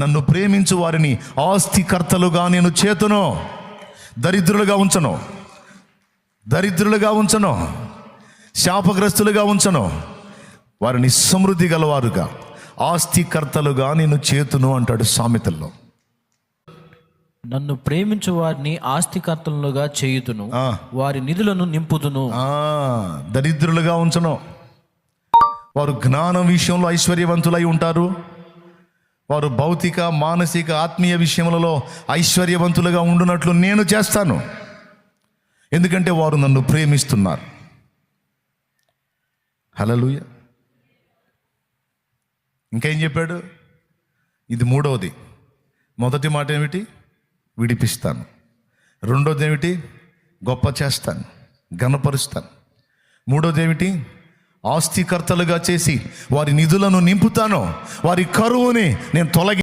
నన్ను ప్రేమించు వారిని ఆస్తికర్తలుగా నేను చేతును. దరిద్రులుగా ఉంచను, శాపగ్రస్తులుగా ఉంచను. వారిని సమృద్ధి గలవారుగా, ఆస్తికర్తలుగా నేను చేతును అంటాడు సామెతల్లో. నన్ను ప్రేమించు వారిని ఆస్తికర్తలుగా చేయుదును, వారి నిధులను నింపుదును. దరిద్రులుగా ఉంచను. వారు జ్ఞానం విషయంలో ఐశ్వర్యవంతులై ఉంటారు. వారు భౌతిక, మానసిక, ఆత్మీయ విషయములలో ఐశ్వర్యవంతులుగా ఉండునట్లు నేను చేస్తాను. ఎందుకంటే వారు నన్ను ప్రేమిస్తున్నారు. హల్లెలూయ. ఇంకేం చెప్పాడు? ఇది మూడవది. మొదటి మాట ఏమిటి? విడిపిస్తాను. రెండోది ఏమిటి? గొప్ప చేస్తాను, ఘనపరుస్తాను. మూడోది ఏమిటి? ఆస్తికర్తలుగా చేసి వారి నిధులను నింపుతాను. వారి కరువుని నేను